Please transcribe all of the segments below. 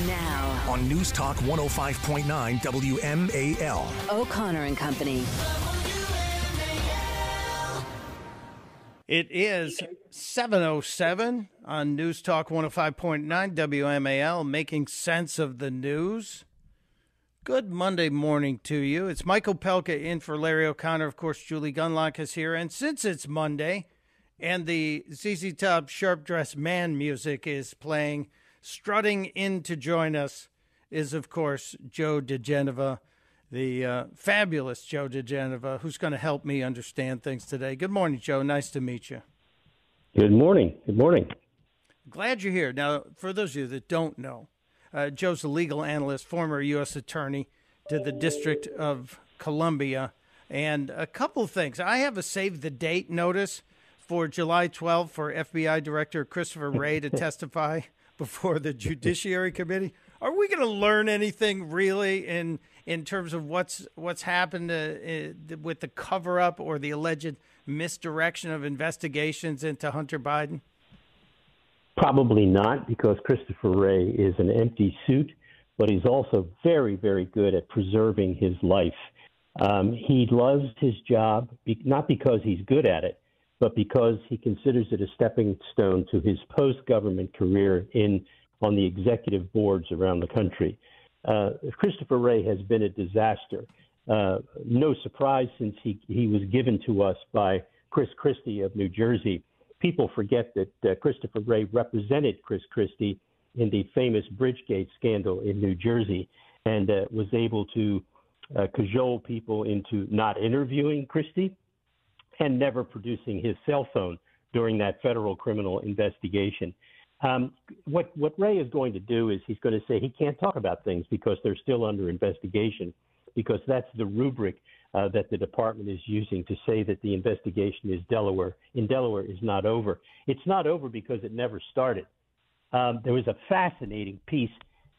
Now, on News Talk 105.9 WMAL. O'Connor and Company. It is 7:07 on News Talk 105.9 WMAL, making sense of the news. Good Monday morning to you. It's Michael Pelka in for Larry O'Connor. Of course, Julie Gunlock is here. And since it's Monday and the ZZ Top Sharp Dressed Man music is playing, strutting in to join us is, of course, Joe diGenova, the fabulous Joe diGenova, who's going to help me understand things today. Good morning, Joe. Nice to meet you. Good morning. Good morning. Glad you're here. Now, for those of you that don't know, Joe's a legal analyst, former U.S. attorney to the District of Columbia. And a couple of things. I have a save the date notice for July 12th for FBI Director Christopher Wright to testify before the Judiciary Committee. Are we going to learn anything really in terms of what's happened with the cover-up or the alleged misdirection of investigations into Hunter Biden? Probably not, because Christopher Wray is an empty suit, but he's also very, very good at preserving his life. He loves his job, not because he's good at it, but because he considers it a stepping stone to his post-government career on the executive boards around the country. Christopher Wray has been a disaster. No surprise, since he was given to us by Chris Christie of New Jersey. People forget that Christopher Wray represented Chris Christie in the famous Bridgegate scandal in New Jersey, and was able to cajole people into not interviewing Christie and never producing his cell phone during that federal criminal investigation. What Wray is going to do is he's going to say he can't talk about things because they're still under investigation, because that's the rubric that the department is using to say that the investigation in Delaware is not over. It's not over because it never started. There was a fascinating piece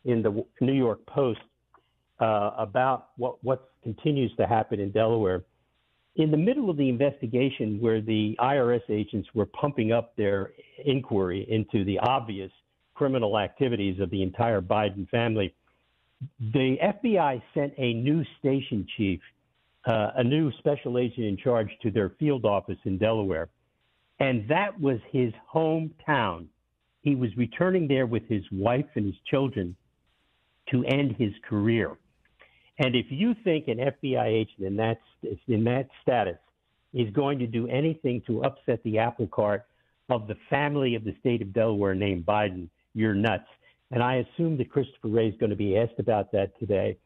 in the New York Post about what continues to happen in Delaware. In the middle of the investigation, where the IRS agents were pumping up their inquiry into the obvious criminal activities of the entire Biden family, the FBI sent a new station chief, a new special agent in charge, to their field office in Delaware. And that was his hometown. He was returning there with his wife and his children to end his career. And if you think an FBI agent in that status is going to do anything to upset the apple cart of the family of the state of Delaware named Biden, you're nuts. And I assume that Christopher Wray is going to be asked about that today.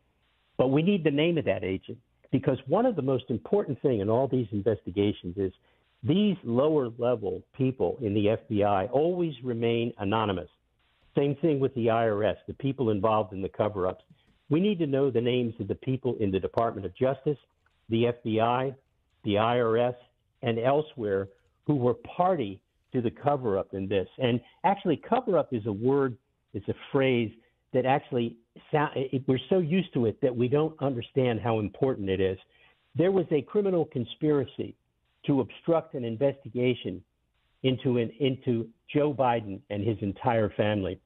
But we need the name of that agent, because one of the most important things in all these investigations is these lower-level people in the FBI always remain anonymous. Same thing with the IRS, the people involved in the cover-ups. We need to know the names of the people in the Department of Justice, the FBI, the IRS, and elsewhere who were party to the cover-up in this. And actually, cover-up is a word, it's a phrase that actually we're so used to it that we don't understand how important it is. There was a criminal conspiracy to obstruct an investigation into Joe Biden and his entire family.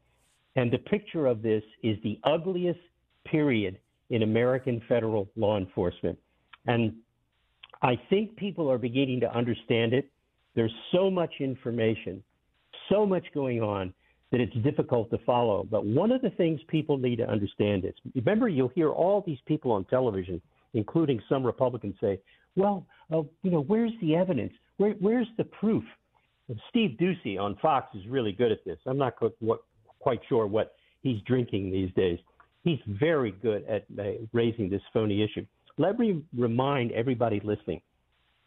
And the picture of this is the ugliest period in American federal law enforcement. And I think people are beginning to understand it. There's so much information, so much going on, that it's difficult to follow. But one of the things people need to understand is, remember, you'll hear all these people on television, including some Republicans, say, well, where's the evidence? Where's the proof? Steve Doocy on Fox is really good at this. I'm not quite sure what he's drinking these days. He's very good at raising this phony issue. Let me remind everybody listening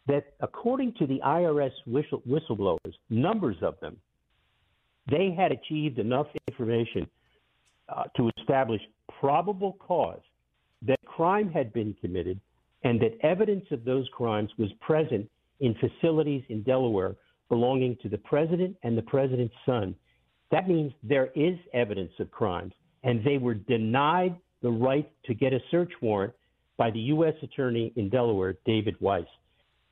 that according to the IRS whistleblowers, numbers of them, they had achieved enough information to establish probable cause that crime had been committed and that evidence of those crimes was present in facilities in Delaware belonging to the president and the president's son. That means there is evidence of crimes, and they were denied the right to get a search warrant by the U.S. Attorney in Delaware, David Weiss.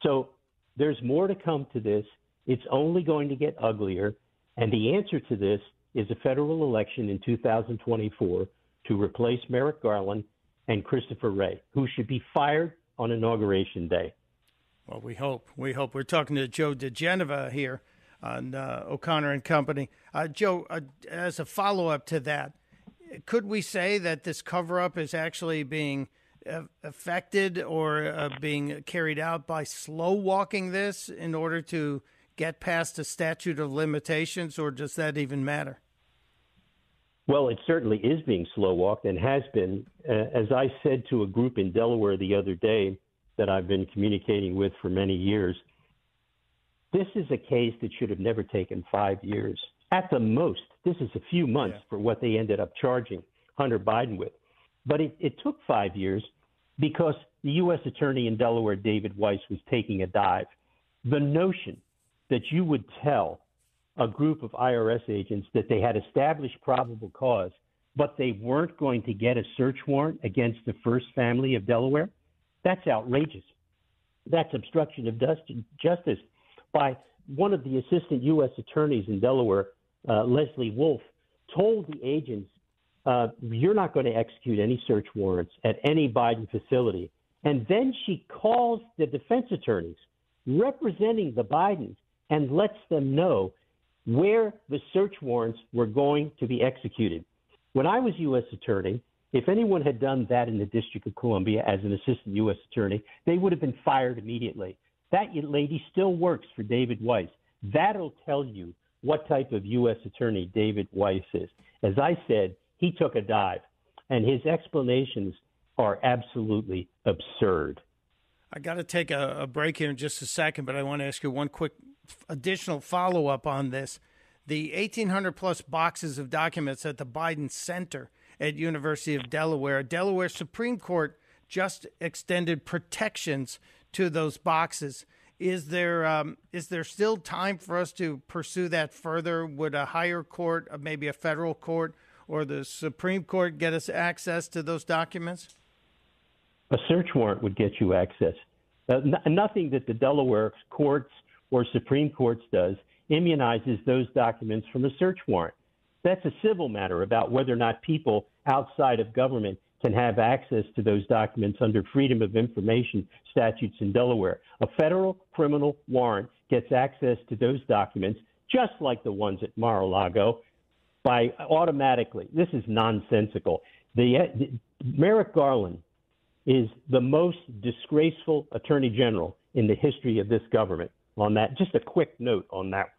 So there's more to come to this. It's only going to get uglier. And the answer to this is a federal election in 2024 to replace Merrick Garland and Christopher Wray, who should be fired on Inauguration Day. Well, we hope. We're talking to Joe diGenova here on O'Connor and Company. Joe, as a follow-up to that, could we say that this cover-up is actually being affected or being carried out by slow-walking this in order to get past the statute of limitations, or does that even matter? Well, it certainly is being slow-walked and has been. As I said to a group in Delaware the other day that I've been communicating with for many years, this is a case that should have never taken 5 years. At the most, this is a few months for what they ended up charging Hunter Biden with. But it took 5 years because the U.S. Attorney in Delaware, David Weiss, was taking a dive. The notion that you would tell a group of IRS agents that they had established probable cause, but they weren't going to get a search warrant against the first family of Delaware, that's outrageous. That's obstruction of justice by one of the assistant U.S. attorneys in Delaware, Leslie Wolf, told the agents, you're not going to execute any search warrants at any Biden facility. And then she calls the defense attorneys representing the Bidens and lets them know where the search warrants were going to be executed. When I was U.S. attorney, if anyone had done that in the District of Columbia as an assistant U.S. attorney, they would have been fired immediately. That lady still works for David Weiss. That'll tell you what type of U.S. attorney David Weiss is. As I said, he took a dive, and his explanations are absolutely absurd. I got to take a break here in just a second, but I want to ask you one quick additional follow-up on this. The 1,800-plus boxes of documents at the Biden Center at University of Delaware, Delaware Supreme Court just extended protections to those boxes. Is there still time for us to pursue that further? Would a higher court, maybe a federal court, or the Supreme Court get us access to those documents? A search warrant would get you access. Nothing that the Delaware courts or Supreme Courts does immunizes those documents from a search warrant. That's a civil matter about whether or not people outside of government can have access to those documents under Freedom of Information statutes in Delaware. A federal criminal warrant gets access to those documents, just like the ones at Mar-a-Lago, by automatically. This is nonsensical. Merrick Garland is the most disgraceful attorney general in the history of this government. On that, just a quick note on that.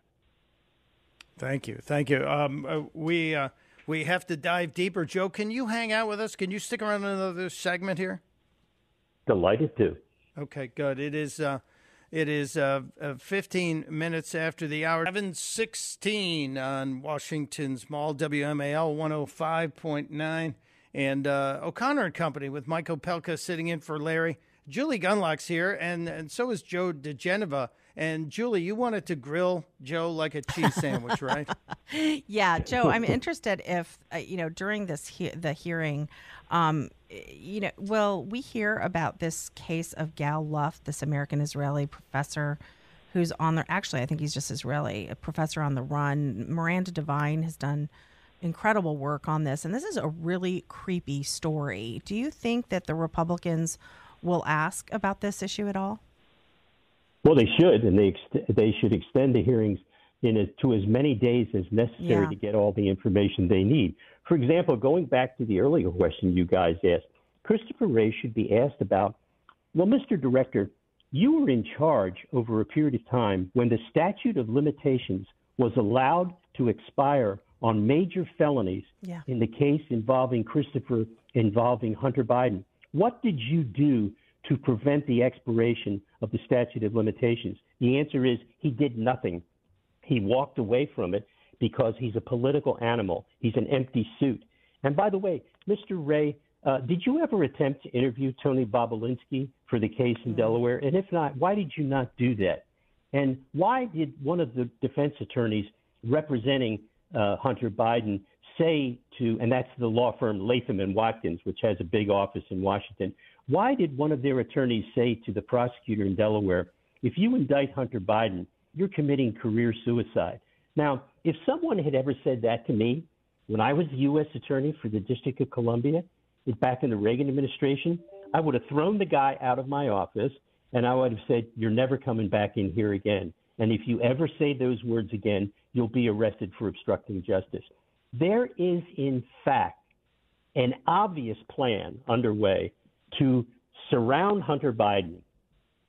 Thank you. We have to dive deeper. Joe, can you hang out with us? Can you stick around another segment here? Delighted to. Okay, good. It is 15 minutes after the hour. 7:16 on Washington's Mall, WMAL 105.9. And O'Connor and Company with Mike Opelka sitting in for Larry. Julie Gunlock's here, and so is Joe diGenova. And Julie, you wanted to grill Joe like a cheese sandwich, right? Yeah, Joe, I'm interested if, during the hearing, will we hear about this case of Gal Luft, this American-Israeli professor who's on the, actually, I think he's just Israeli, a professor on the run. Miranda Devine has done incredible work on this, and this is a really creepy story. Do you think that the Republicans will ask about this issue at all? Well, they should, and they should extend the hearings to as many days as necessary to get all the information they need. For example, going back to the earlier question you guys asked, Christopher Wray should be asked about, well, Mr. Director, you were in charge over a period of time when the statute of limitations was allowed to expire on major felonies in the case involving Hunter Biden. What did you do to prevent the expiration of the statute of limitations? The answer is he did nothing. He walked away from it because he's a political animal. He's an empty suit. And by the way, Mr. Wray, did you ever attempt to interview Tony Bobolinsky for the case in Delaware? And if not, why did you not do that? And why did one of the defense attorneys representing Hunter Biden say to, and that's the law firm Latham and Watkins, which has a big office in Washington, why did one of their attorneys say to the prosecutor in Delaware, if you indict Hunter Biden, you're committing career suicide? Now, if someone had ever said that to me when I was the U.S. Attorney for the District of Columbia back in the Reagan administration, I would have thrown the guy out of my office and I would have said, "You're never coming back in here again. And if you ever say those words again, you'll be arrested for obstructing justice." There is, in fact, an obvious plan underway to surround Hunter Biden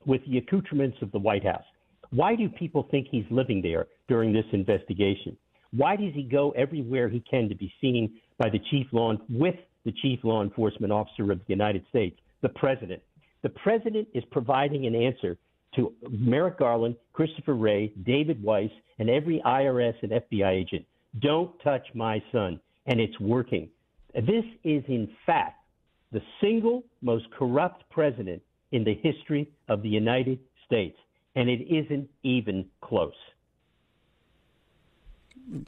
with the accoutrements of the White House. Why do people think he's living there during this investigation? Why does he go everywhere he can to be seen by the chief law enforcement officer of the United States, the president? The president is providing an answer to Merrick Garland, Christopher Wray, David Weiss, and every IRS and FBI agent. Don't touch my son. And it's working. This is, in fact, the single most corrupt president in the history of the United States. And it isn't even close.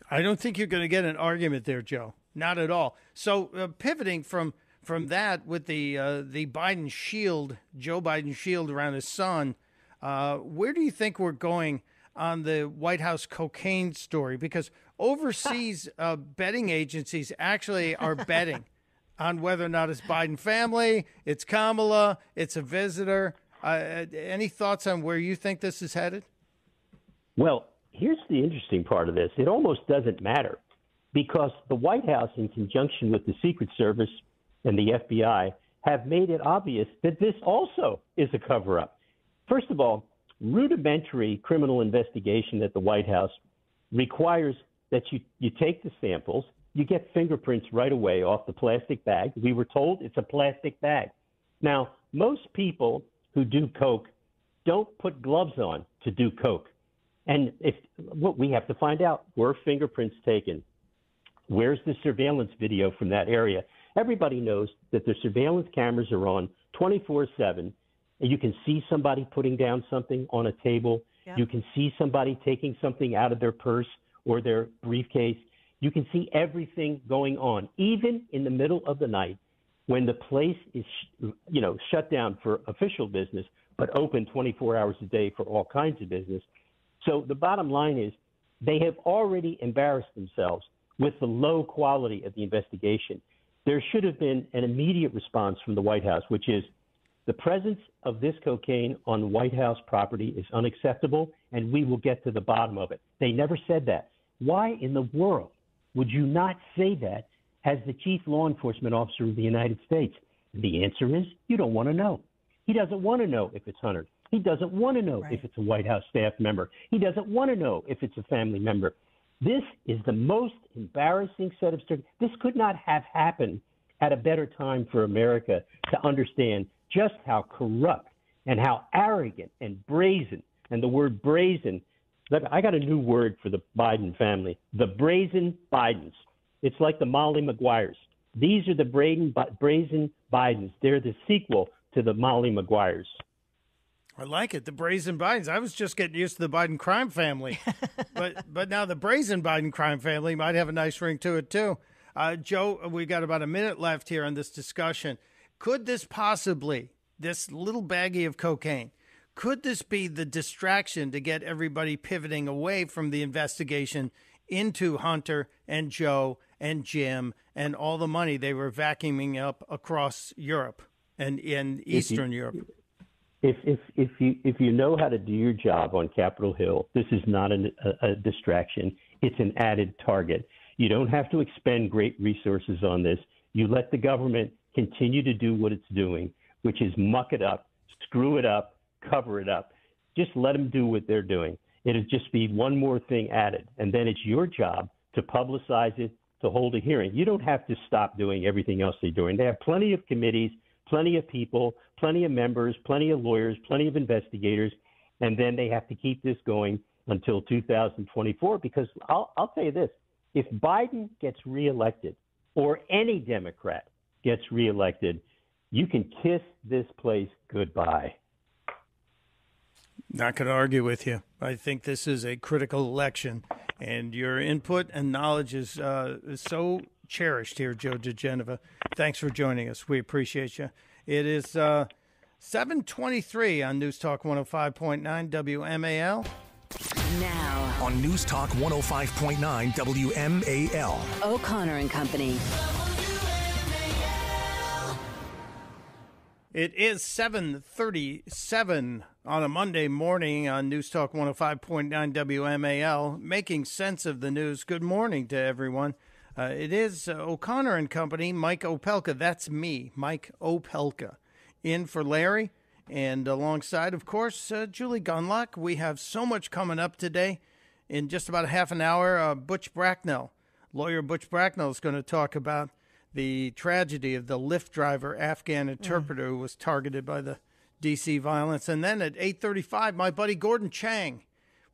I don't think you're going to get an argument there, Joe. Not at all. So pivoting from that with the Biden shield, Joe Biden shield around his son, where do you think we're going on the White House cocaine story? Because overseas betting agencies actually are betting on whether or not it's Biden family, it's Kamala, it's a visitor. Any thoughts on where you think this is headed? Well, here's the interesting part of this. It almost doesn't matter because the White House, in conjunction with the Secret Service and the FBI, have made it obvious that this also is a cover-up. First of all, rudimentary criminal investigation at the White House requires that you take the samples, you get fingerprints right away off the plastic bag. We were told it's a plastic bag. Now, most people who do coke don't put gloves on to do coke. And what we have to find out, were fingerprints taken? Where's the surveillance video from that area? Everybody knows that the surveillance cameras are on 24/7. You can see somebody putting down something on a table. Yeah. You can see somebody taking something out of their purse or their briefcase. You can see everything going on, even in the middle of the night when the place is, shut down for official business, but open 24 hours a day for all kinds of business. So the bottom line is they have already embarrassed themselves with the low quality of the investigation. There should have been an immediate response from the White House, which is the presence of this cocaine on the White House property is unacceptable, and we will get to the bottom of it. They never said that. Why in the world would you not say that as the chief law enforcement officer of the United States? The answer is you don't want to know. He doesn't want to know if it's Hunter. He doesn't want to know if it's a White House staff member. He doesn't want to know if it's a family member. This is the most embarrassing set of stories. This could not have happened at a better time for America to understand just how corrupt and how arrogant and brazen, and the word brazen, I got a new word for the Biden family, the brazen Bidens. It's like the Molly Maguires. These are the brazen Bidens. They're the sequel to the Molly Maguires. I like it, the brazen Bidens. I was just getting used to the Biden crime family, but now the brazen Biden crime family might have a nice ring to it too. Joe, we got about a minute left here on this discussion. Could this possibly, this little baggie of cocaine, could this be the distraction to get everybody pivoting away from the investigation into Hunter and Joe and Jim and all the money they were vacuuming up across Europe and in Eastern Europe? If you know how to do your job on Capitol Hill, this is not a distraction. It's an added target. You don't have to expend great resources on this. You let the government continue to do what it's doing, which is muck it up, screw it up, cover it up. Just let them do what they're doing. It'll just be one more thing added. And then it's your job to publicize it, to hold a hearing. You don't have to stop doing everything else they're doing. They have plenty of committees, plenty of people, plenty of members, plenty of lawyers, plenty of investigators, and then they have to keep this going until 2024 because I'll tell you this, if Biden gets reelected or any Democrat gets reelected, you can kiss this place goodbye. Not going to argue with you. I think this is a critical election, and your input and knowledge is so cherished here, Joe diGenova. Thanks for joining us. We appreciate you. It is 7:23 on News Talk 105.9 WMAL. Now, on News Talk 105.9 WMAL. O'Connor and Company. It is 7:37 on a Monday morning on News Talk 105.9 WMAL, making sense of the news. Good morning to everyone. It is O'Connor and Company, Mike Opelka. That's me, Mike Opelka, in for Larry. And alongside, of course, Julie Gunlock. We have so much coming up today. In just about a half an hour, Butch Bracknell, lawyer Butch Bracknell, is going to talk about the tragedy of the Lyft driver, Afghan interpreter, who was targeted by the D.C. violence. And then at 8:35, my buddy Gordon Chang.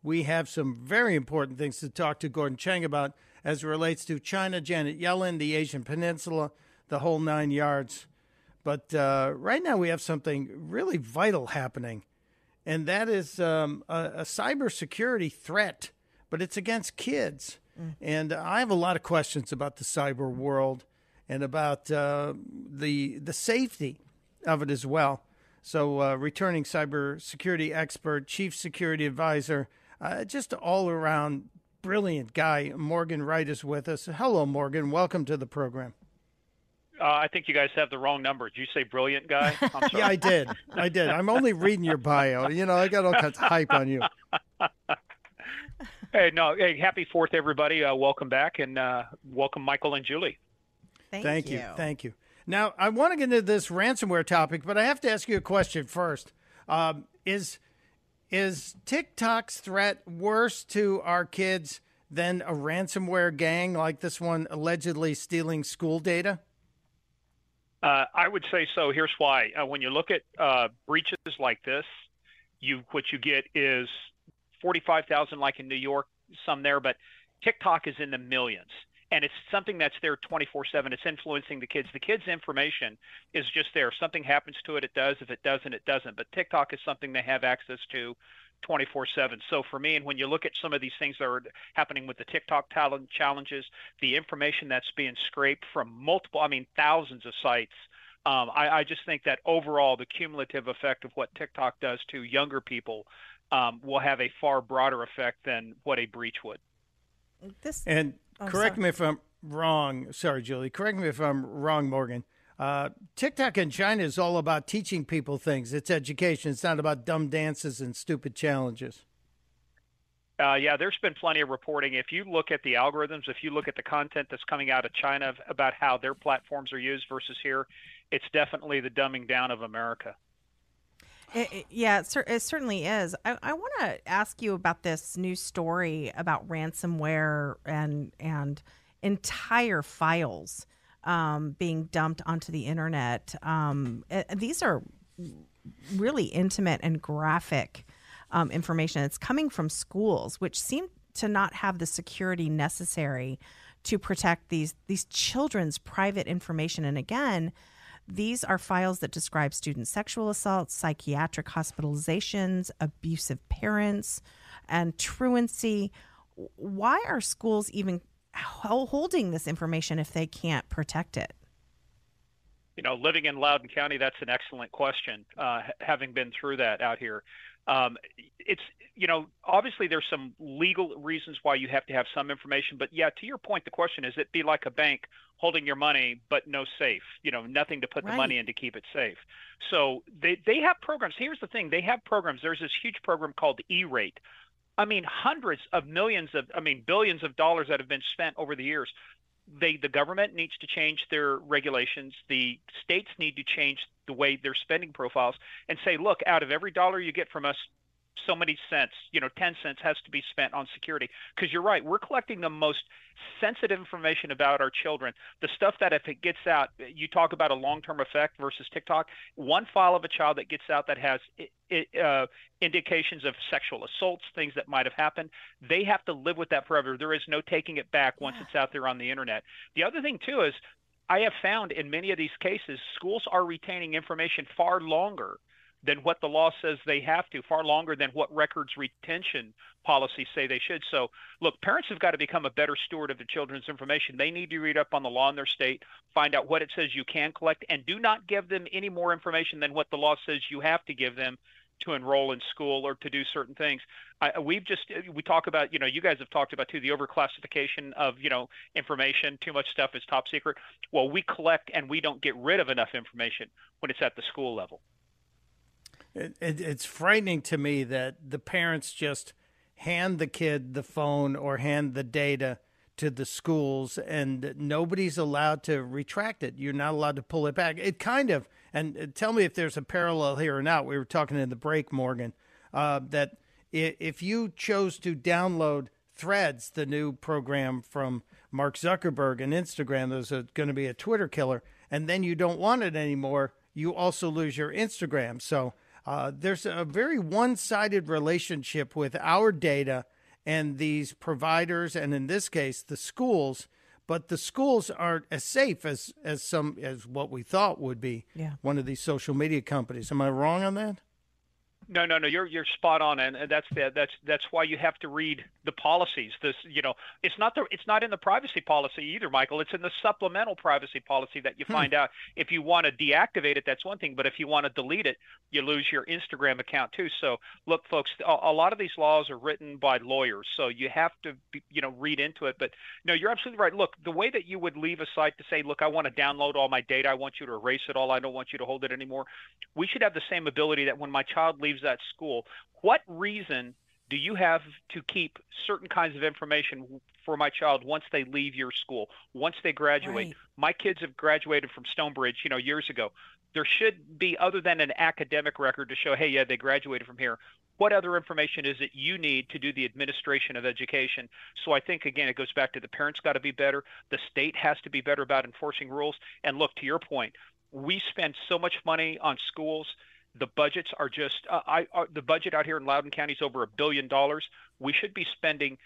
We have some very important things to talk to Gordon Chang about as it relates to China, Janet Yellen, the Asian Peninsula, the whole 9 yards. But right now we have something really vital happening, and that is a cybersecurity threat, but it's against kids. And I have a lot of questions about the cyber world and about the safety of it as well. So returning cybersecurity expert, chief security advisor, just all-around brilliant guy, Morgan Wright, is with us. Hello, Morgan. Welcome to the program. I think you guys have the wrong number. Did you say brilliant guy? I'm sorry. Yeah, I did. I'm only reading your bio. You know, I got all kinds of hype on you. Hey, happy 4th, everybody. Welcome back, and welcome Michael and Julie. Thank you. Thank you. Now, I want to get into this ransomware topic, but I have to ask you a question first. Is TikTok's threat worse to our kids than a ransomware gang like this one allegedly stealing school data? I would say so. Here's why. When you look at breaches like this, what you get is 45,000 like in New York, some there, but TikTok is in the millions. And it's something that's there 24/7. It's influencing the kids. The kids' information is just there. If something happens to it, it does. If it doesn't, it doesn't. But TikTok is something they have access to 24/7. So for me, and when you look at some of these things that are happening with the TikTok talent challenges, the information that's being scraped from thousands of sites, I just think that overall the cumulative effect of what TikTok does to younger people will have a far broader effect than what a breach would. Correct me if I'm wrong. Sorry, Julie. Correct me if I'm wrong, Morgan. TikTok in China is all about teaching people things. It's education. It's not about dumb dances and stupid challenges. Yeah, there's been plenty of reporting. If you look at the algorithms, if you look at the content that's coming out of China about how their platforms are used versus here, it's definitely the dumbing down of America. It certainly is. I want to ask you about this new story about ransomware and entire files being dumped onto the internet. These are really intimate and graphic information. It's coming from schools, which seem to not have the security necessary to protect these children's private information. And again, these are files that describe student sexual assaults, psychiatric hospitalizations, abusive parents, and truancy. Why are schools even holding this information if they can't protect it? You know, living in Loudoun County, that's an excellent question, having been through that out here. Obviously there's some legal reasons why you have to have some information, but yeah, to your point, the question is, it be like a bank holding your money, but no safe, nothing to put the money in to keep it safe. So they have programs. Here's the thing. They have programs. There's this huge program called E-Rate. Hundreds of billions of dollars that have been spent over the years. The government needs to change their regulations. The states need to change the way their spending profiles and say, look, out of every dollar you get from us, so many cents, 10 cents has to be spent on security. Because you're right, we're collecting the most sensitive information about our children. The stuff that if it gets out, you talk about a long-term effect versus TikTok. One file of a child that gets out that has indications of sexual assaults, things that might have happened, they have to live with that forever. There is no taking it back once it's out there on the internet. The other thing, too, is I have found in many of these cases, schools are retaining information far longer than what the law says they have to, far longer than what records retention policies say they should. So, look, parents have got to become a better steward of their children's information. They need to read up on the law in their state, find out what it says you can collect, and do not give them any more information than what the law says you have to give them to enroll in school or to do certain things. We talk about, you guys have talked about too, the overclassification of, information. Too much stuff is top secret. Well, we collect and we don't get rid of enough information when it's at the school level. It's frightening to me that the parents just hand the kid the phone or hand the data to the schools, and nobody's allowed to retract it. You're not allowed to pull it back. It kind of, and tell me if there's a parallel here or not. We were talking in the break, Morgan, that if you chose to download Threads, the new program from Mark Zuckerberg and Instagram, there's going to be a Twitter killer, and then you don't want it anymore, you also lose your Instagram. So there's a very one-sided relationship with our data and these providers, and in this case, the schools. But the schools aren't as safe as what we thought would be. Yeah. One of these social media companies. Am I wrong on that? No, you're spot on, and that's why you have to read the policies. It's not in the privacy policy either, Michael. It's in the supplemental privacy policy that you find out. If you want to deactivate it, that's one thing, but if you want to delete it, you lose your Instagram account too. So look, folks, a lot of these laws are written by lawyers, so you have to read into it. But no, you're absolutely right. Look, the way that you would leave a site to say, look, I want to download all my data, I want you to erase it all, I don't want you to hold it anymore. We should have the same ability that when my child leaves that school, what reason do you have to keep certain kinds of information for my child once they leave your school, once they graduate? Right. My kids have graduated from Stonebridge, years ago. There should be, other than an academic record to show, hey, yeah, they graduated from here, what other information is it you need to do the administration of education? So I think, again, it goes back to the parents got to be better. The state has to be better about enforcing rules. And look, to your point, we spend so much money on schools. The budgets are just the budget out here in Loudoun County is over $1 billion. We should be spending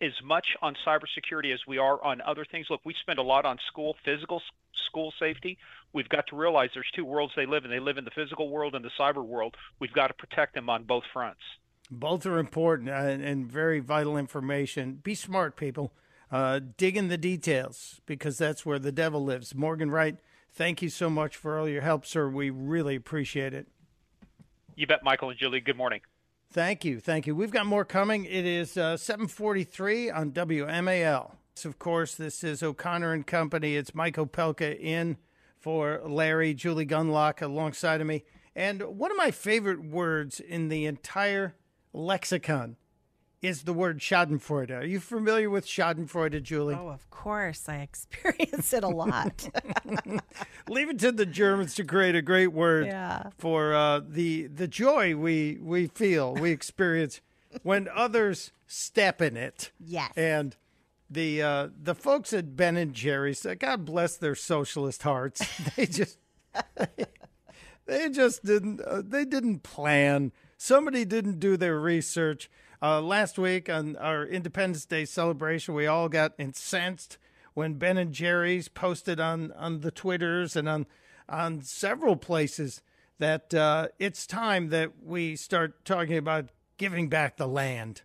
as much on cybersecurity as we are on other things. Look, we spend a lot on physical school safety. We've got to realize there's two worlds they live in. They live in the physical world and the cyber world. We've got to protect them on both fronts. Both are important and very vital information. Be smart, people. Dig in the details, because that's where the devil lives. Morgan Wright, thank you so much for all your help, sir. We really appreciate it. You bet, Michael and Julie. Good morning. Thank you. We've got more coming. It is 7:43 on WMAL. Of course, this is O'Connor and Company. It's Mike Opelka in for Larry, Julie Gunlock alongside of me. And one of my favorite words in the entire lexicon is the word schadenfreude. Are you familiar with schadenfreude, Julie? Oh, of course. I experience it a lot. Leave it to the Germans to create a great word for the joy we feel, we experience when others step in it. Yes. And the folks at Ben & Jerry's, God bless their socialist hearts, they didn't plan. Somebody didn't do their research. Last week on our Independence Day celebration, we all got incensed when Ben & Jerry's posted on the Twitters and on several places that it's time that we start talking about giving back the land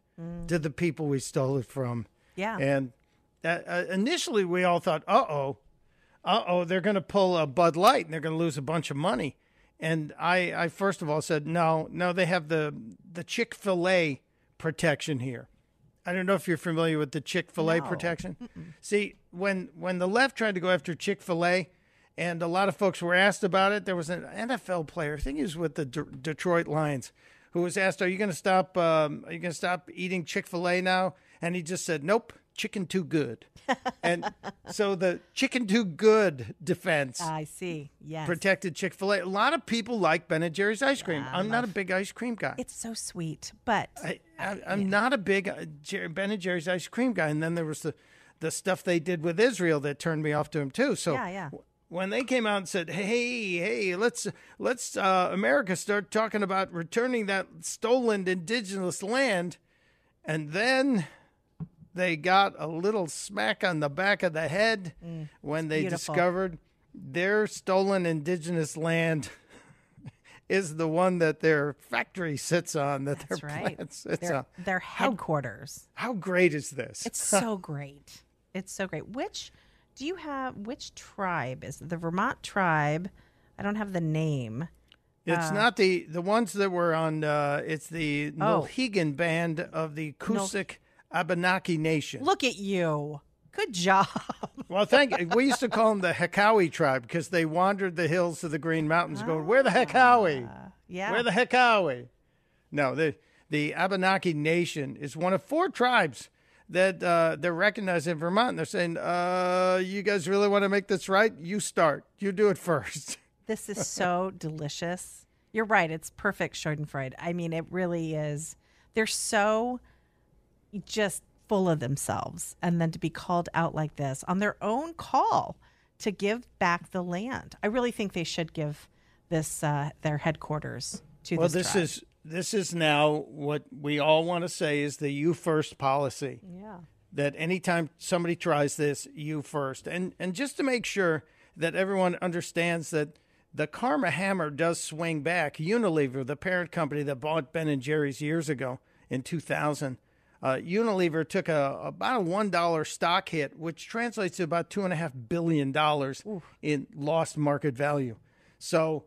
to the people we stole it from. Yeah. And initially we all thought, they're going to pull a Bud Light and they're going to lose a bunch of money. And I first of all said, no, they have the Chick-fil-A protection here. I don't know if you're familiar with the Chick-fil-A protection. See, when the left tried to go after Chick-fil-A, and a lot of folks were asked about it, there was an NFL player, I think he was with the Detroit Lions, who was asked, "Are you going to stop eating Chick-fil-A now?" And he just said, "Nope, chicken too good." And so the chicken too good defense, I see, yes, protected Chick-fil-A. A lot of people like Ben & Jerry's ice cream. I'm not a big ice cream guy. It's so sweet, but I'm not a big Ben & Jerry's ice cream guy. And then there was the stuff they did with Israel that turned me off to him too. So when they came out and said, hey, let's America start talking about returning that stolen indigenous land, and then they got a little smack on the back of the head when they discovered their stolen indigenous land is the one that their factory sits on, that their plant sits on. Their headquarters. How great is this? It's so great. It's so great. Which tribe is it? The Vermont tribe? I don't have the name. It's not the ones that were on. It's the Mohegan Band of the Cusik Abenaki Nation. Look at you. Good job. Well, thank you. We used to call them the Hekawi tribe because they wandered the hills of the Green Mountains going, "Where the Hekawi? Yeah. Where the Hekawi?" No, the Abenaki Nation is one of 4 tribes that they're recognized in Vermont. And they're saying, you guys really want to make this right? You start. You do it first. This is so delicious. You're right. It's perfect Schadenfreude. I mean, it really is. They're so just full of themselves. And then to be called out like this on their own call to give back the land. I really think they should give this their headquarters to this tribe. This is now what we all want to say is the you first policy. Yeah. That anytime somebody tries this, you first. And just to make sure that everyone understands that the karma hammer does swing back. Unilever, the parent company that bought Ben & Jerry's years ago in 2000, Unilever took about a $1 stock hit, which translates to about $2.5 billion in lost market value. So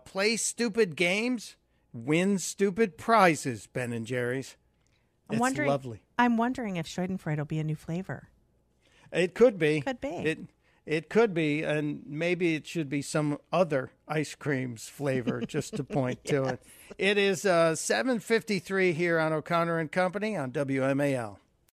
play stupid games, win stupid prizes, Ben & Jerry's. It's lovely. I'm wondering if Schadenfreude will be a new flavor. It could be. Could be. It could be, and maybe it should be some other ice cream's flavor, just to point to it. It is 7:53 here on O'Connor and Company on WMAL.